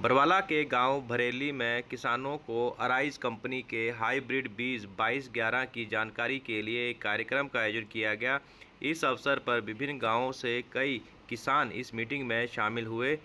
बरवाला के गांव भरेली में किसानों को अराइज कंपनी के हाइब्रिड बीज 2211 की जानकारी के लिए एक कार्यक्रम का आयोजन किया गया। इस अवसर पर विभिन्न गांवों से कई किसान इस मीटिंग में शामिल हुए।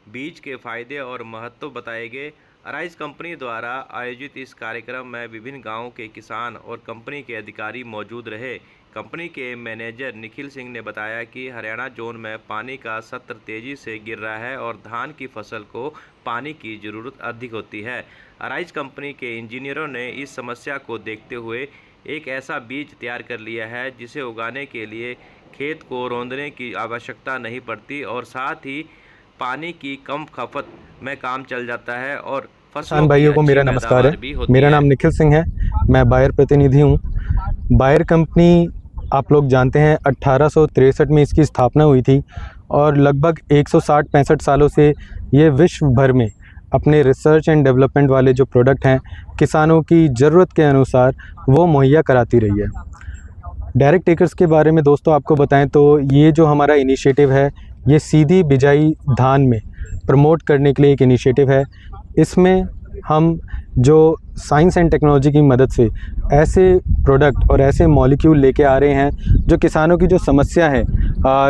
बीज के फायदे और महत्व बताए गए। अराइज कंपनी द्वारा आयोजित इस कार्यक्रम में विभिन्न गांवों के किसान और कंपनी के अधिकारी मौजूद रहे। कंपनी के मैनेजर निखिल सिंह ने बताया कि हरियाणा जोन में पानी का स्तर तेजी से गिर रहा है और धान की फसल को पानी की ज़रूरत अधिक होती है। अराइज कंपनी के इंजीनियरों ने इस समस्या को देखते हुए एक ऐसा बीज तैयार कर लिया है जिसे उगाने के लिए खेत को रौंदने की आवश्यकता नहीं पड़ती और साथ ही पानी की कम खपत में काम चल जाता है और किसान भाइयों को मेरा नमस्कार है। मेरा नाम निखिल सिंह है, मैं बायर प्रतिनिधि हूँ। बायर कंपनी आप लोग जानते हैं 1863 में इसकी स्थापना हुई थी और लगभग 160-65 सालों से ये विश्व भर में अपने रिसर्च एंड डेवलपमेंट वाले जो प्रोडक्ट हैं किसानों की ज़रूरत के अनुसार वो मुहैया कराती रही है। डायरेक्ट टेकर्स के बारे में दोस्तों आपको बताएं तो ये जो हमारा इनिशिएटिव है ये सीधी बिजाई धान में प्रमोट करने के लिए एक इनिशिएटिव है। इसमें हम जो साइंस एंड टेक्नोलॉजी की मदद से ऐसे प्रोडक्ट और ऐसे मॉलिक्यूल लेके आ रहे हैं जो किसानों की जो समस्या है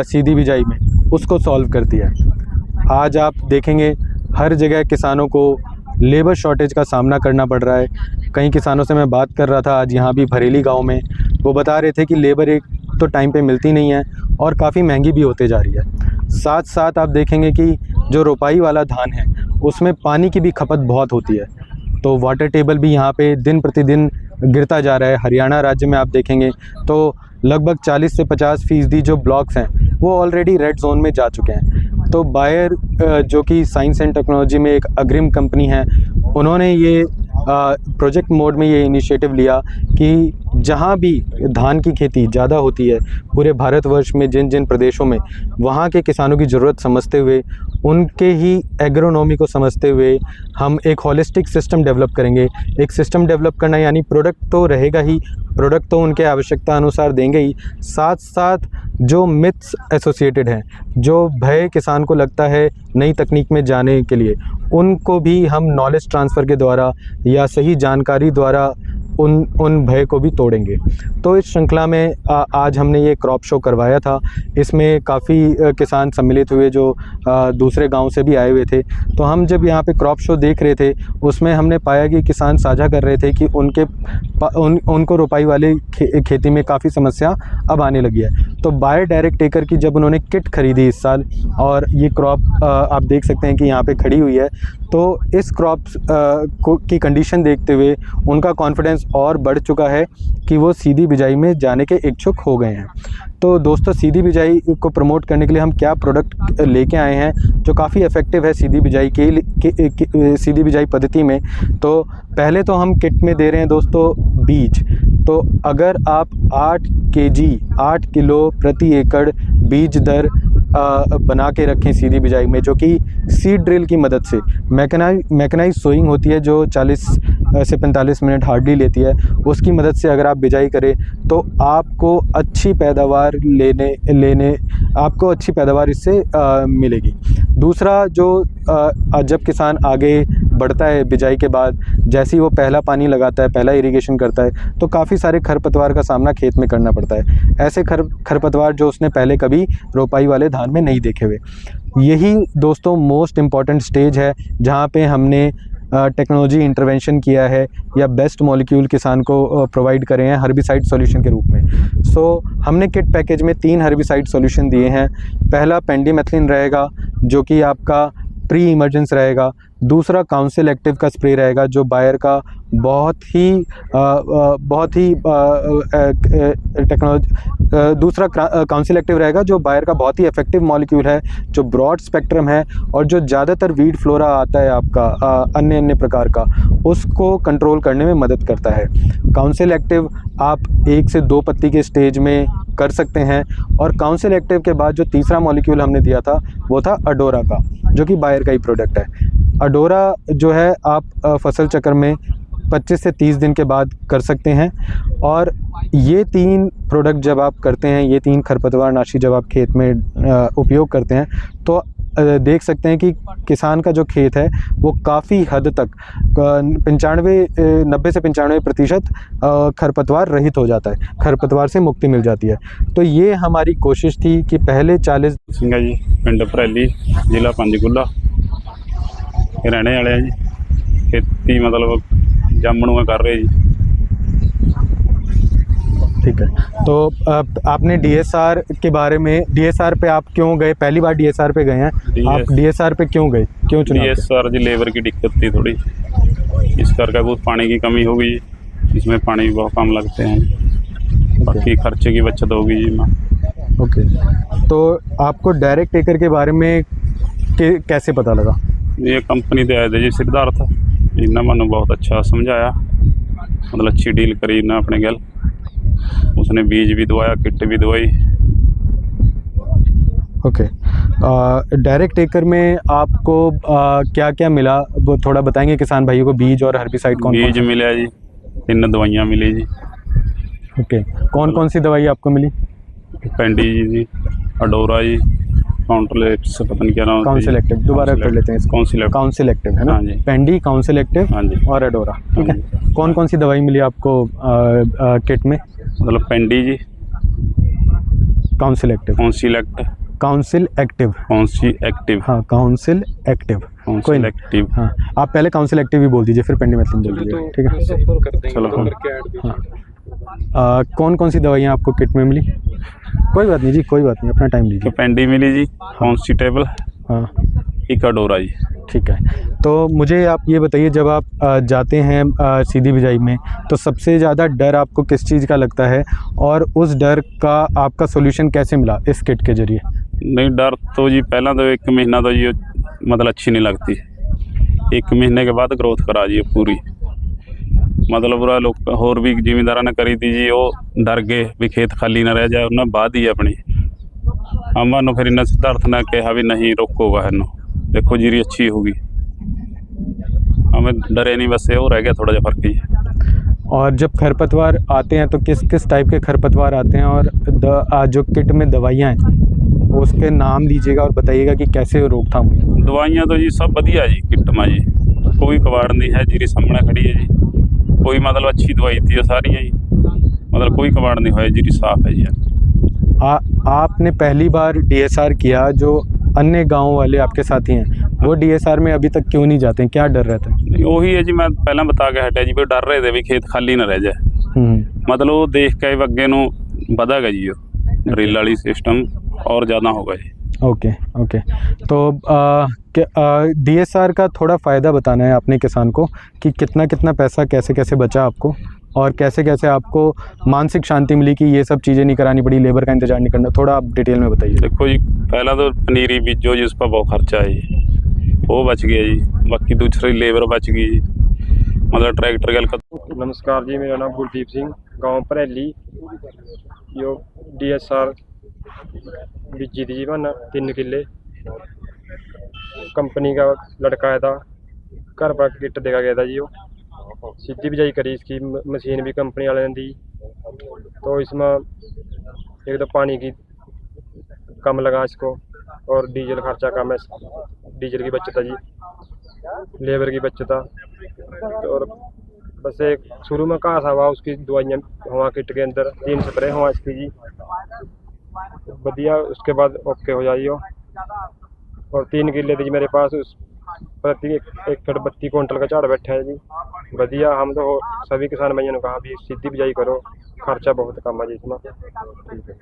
सीधी बिजाई में उसको सॉल्व करती है। आज आप देखेंगे हर जगह किसानों को लेबर शॉर्टेज का सामना करना पड़ रहा है। कई किसानों से मैं बात कर रहा था आज यहाँ भी भरेली गांव में, वो बता रहे थे कि लेबर एक तो टाइम पे मिलती नहीं है और काफ़ी महंगी भी होते जा रही है। साथ साथ आप देखेंगे कि जो रोपाई वाला धान है उसमें पानी की भी खपत बहुत होती है, तो वाटर टेबल भी यहाँ पे दिन प्रतिदिन गिरता जा रहा है। हरियाणा राज्य में आप देखेंगे तो लगभग 40 से 50% जो ब्लॉक्स हैं वो ऑलरेडी रेड जोन में जा चुके हैं। तो बायर जो कि साइंस एंड टेक्नोलॉजी में एक अग्रिम कंपनी है, उन्होंने ये प्रोजेक्ट मोड में ये इनिशिएटिव लिया कि जहाँ भी धान की खेती ज़्यादा होती है पूरे भारतवर्ष में, जिन जिन प्रदेशों में, वहाँ के किसानों की ज़रूरत समझते हुए, उनके ही एग्रोनॉमी को समझते हुए हम एक होलिस्टिक सिस्टम डेवलप करेंगे। एक सिस्टम डेवलप करना यानी प्रोडक्ट तो रहेगा ही, प्रोडक्ट तो उनके आवश्यकता अनुसार देंगे ही, साथ साथ जो मिथ्स एसोसिएटेड हैं, जो भय किसान को लगता है नई तकनीक में जाने के लिए, उनको भी हम नॉलेज ट्रांसफ़र के द्वारा या सही जानकारी द्वारा उन भय को भी तोड़ेंगे। तो इस श्रृंखला में आज हमने ये क्रॉप शो करवाया था। इसमें काफ़ी किसान सम्मिलित हुए जो दूसरे गांव से भी आए हुए थे। तो हम जब यहाँ पे क्रॉप शो देख रहे थे उसमें हमने पाया कि किसान साझा कर रहे थे कि उनको रोपाई वाले खेती में काफ़ी समस्या अब आने लगी है। तो बायर डायरेक्ट टेकर की जब उन्होंने किट खरीदी इस साल और ये क्रॉप आप देख सकते हैं कि यहाँ पे खड़ी हुई है, तो इस क्रॉप की कंडीशन देखते हुए उनका कॉन्फिडेंस और बढ़ चुका है कि वो सीधी बिजाई में जाने के इच्छुक हो गए हैं। तो दोस्तों सीधी बिजाई को प्रमोट करने के लिए हम क्या प्रोडक्ट लेके आए हैं जो काफ़ी इफ़ेक्टिव है सीधी बिजाई सीधी बिजाई पद्धति में। तो पहले तो हम किट में दे रहे हैं दोस्तों बीज। तो अगर आप 8 किलो प्रति एकड़ बीज दर बना के रखें सीधी बिजाई में, जो कि सीड ड्रिल की मदद से मैकेनाइज सोइंग होती है जो 40 से 45 मिनट हार्डली लेती है, उसकी मदद से अगर आप बिजाई करें तो आपको अच्छी पैदावार आपको अच्छी पैदावार इससे मिलेगी। दूसरा जो जब किसान आगे बढ़ता है बिजाई के बाद, जैसे ही वो पहला पानी लगाता है, पहला इरिगेशन करता है, तो काफ़ी सारे खरपतवार का सामना खेत में करना पड़ता है। ऐसे खरपतवार जो उसने पहले कभी रोपाई वाले धान में नहीं देखे हुए। यही दोस्तों मोस्ट इम्पॉर्टेंट स्टेज है जहाँ पे हमने टेक्नोलॉजी इंटरवेंशन किया है या बेस्ट मॉलिक्यूल किसान को प्रोवाइड करे हैं हर्बिसाइड सॉल्यूशन के रूप में। हमने किट पैकेज में 3 हर्बिसाइड सॉल्यूशन दिए हैं। पहला पेंडिमेथिलिन रहेगा जो कि आपका प्री इमर्जेंस रहेगा। दूसरा काउंसिल एक्टिव का स्प्रे रहेगा जो बायर का बहुत ही दूसरा काउंसिल एक्टिव रहेगा जो बायर का बहुत ही इफेक्टिव मॉलिक्यूल है, जो ब्रॉड स्पेक्ट्रम है और जो ज़्यादातर वीड फ्लोरा आता है आपका अन्य प्रकार का, उसको कंट्रोल करने में मदद करता है। काउंसिल एक्टिव आप 1 से 2 पत्ती के स्टेज में कर सकते हैं। और काउंसिल एक्टिव के बाद जो तीसरा मॉलिक्यूल हमने दिया था वो था अडोरा का, जो कि बायर का ही प्रोडक्ट है। अडोरा जो है आप फसल चक्र में 25 से 30 दिन के बाद कर सकते हैं। और ये 3 प्रोडक्ट जब आप करते हैं, ये 3 खरपतवार नाशी जब आप खेत में उपयोग करते हैं, तो देख सकते हैं कि किसान का जो खेत है वो काफ़ी हद तक 90 से 95% खरपतवार रहित हो जाता है, खरपतवार से मुक्ति मिल जाती है। तो ये हमारी कोशिश थी कि पहले 40 ਸਿੰਘ जी पिंड भरैली जिला पंचकूला रहने वाले हैं जी। खेती मतलब जामणूआ कर रहे जी। ठीक है, तो आपने डीएसआर के बारे में, डीएसआर पे आप क्यों गए? पहली बार डीएसआर पे गए हैं आप, डीएसआर पे क्यों गए, क्यों चुना? डीएसआर जी लेबर की दिक्कत थी थोड़ी, इस करके कुछ पानी की कमी हो गई, इसमें पानी भी बहुत कम लगते हैं, बाकी खर्चे की बचत होगी जी माँ। ओके, तो आपको डायरेक्ट टेकर के बारे में कैसे पता लगा? ये कंपनी से आए थे जी सिद्धार्थ, इन्होंने मैंने बहुत अच्छा समझाया, मतलब अच्छी डील करी ना अपने गल, उसने बीज भी दवाया, किट भी दवाई। ओके, डायरेक्ट टेकर में आपको क्या क्या मिला वो थोड़ा बताएंगे किसान भाइयों को? बीज और हर्बिसाइड कौन बीज मिला जी, 3 दवाइयाँ मिली जी। ओके, कौन कौन सी दवाई आपको मिली? पेंडी जी, अडोरा जी, काउंसिलेक्टिव, पता नहीं क्या नाम, काउंसिल एक्टिव, दोबारा कर लेते हैं इसको, काउंसिल एक्टिव है ना? हाँ जी। पेंडी, काउंसिल एक्टिव हाँ जी और अडोरा, ठीक है। कौन कौन सी दवाई मिली आपको किट में? मतलब पेंडी जी, काउंसिल एक्टिव, काउंसिल एक्टिव, हाँ काउंसिल एक्टिव, कोई नहीं, हाँ आप पहले काउंसिल एक्टिव ही बोल दीजिए, फिर पेंडी मेथिलीन बोल दीजिए, ठीक है। चलो हाँ, कौन कौन सी दवाइयाँ आपको किट में मिली? कोई बात नहीं जी, कोई बात नहीं, अपना टाइम लीजिए। तो पेंडी मिली जी, कॉन्स्टेबल, हाँ, एक अडोरा जी। ठीक है, तो मुझे आप ये बताइए, जब आप जाते हैं सीधी बिजाई में, तो सबसे ज़्यादा डर आपको किस चीज़ का लगता है, और उस डर का आपका सोल्यूशन कैसे मिला इस किट के जरिए? नहीं, डर तो जी पहला तो 1 महीना तो जी मतलब अच्छी नहीं लगती, 1 महीने के बाद ग्रोथ करा जी पूरी, मतलब पूरा लोग होर भी जिमींदारा ने करी थी जी, वो डर गए भी खेत खाली ना रह जाए, उन्हें बात ही अपनी अमन फिर इन्हें सिद्धार्थ ने कहा भी नहीं रोकोगा है नो, देखो जीरी अच्छी होगी, हमें डरे नहीं, बस वो रह गया थोड़ा सा फर्क ही। और जब खरपतवार आते हैं तो किस किस टाइप के खरपतवार आते हैं, और जो किट में दवाइयाँ हैं उसके नाम लीजिएगा और बताइएगा कि कैसे रोकथाम हुई? दवाइयाँ तो जी सब बढ़िया जी किट में जी, कोई कबाड़ नहीं है, जीरी सामने खड़ी है जी, कोई मतलब अच्छी दवाई थी सारी जी, मतलब कोई कबाड़ नहीं हुआ, जीरी साफ है जी। आपने पहली बार डीएसआर किया, जो अन्य गांव वाले आपके साथी हैं वो डीएसआर में अभी तक क्यों नहीं जाते हैं, क्या डर रहता है? वही है जी, मैं पहले बता के हटा जी, भी डर रहे थे भी खेत खाली ना रह जाए, मतलब वो देख के अगे नूं बढ़ेगा जी, ड्रिल वाली सिस्टम और ज़्यादा होगा जी। ओके ओके, तो डीएसआर का थोड़ा फ़ायदा बताना है अपने किसान को कि कितना कितना पैसा कैसे कैसे बचा आपको, और कैसे कैसे आपको मानसिक शांति मिली कि ये सब चीज़ें नहीं करानी पड़ी, लेबर का इंतजार नहीं करना, थोड़ा आप डिटेल में बताइए। देखो जी, पहला तो पनीरी बीजो जी, उस पर बहुत खर्चा है जी, वो बच गया जी, बाकी दूसरी लेबर बच गई जी, मतलब ट्रैक्टर गल का। नमस्कार जी, मेरा नाम गुरदीप सिंह, गांव भरैली, जो डीएसआर बीजी थी जी मैंने 3 किले, कंपनी का लड़का आया था, घर पर किट देखा गया था जी, वो सीधी बिजाई करी, इसकी मशीन भी कंपनी वाले ने दी, तो इसमें एक तो पानी की कम लगा इसको, और डीजल खर्चा कम है, डीजल की बचत है जी, लेबर की बचत है, और बस एक शुरू में घास हुआ, उसकी दवाइयाँ हुआ किट के अंदर, 3 स्प्रे हुआ इसकी जी, बढ़िया, उसके बाद ओके हो जाइए। और 3 किले थी मेरे पास, उस प्रति 1 क्विंटल का झाड़ बैठा है जी, बढ़िया। हम तो सभी किसान भाइयों ने कहा भी सीधी बिजाई करो, खर्चा बहुत कम है जी इसमें। ठीक है।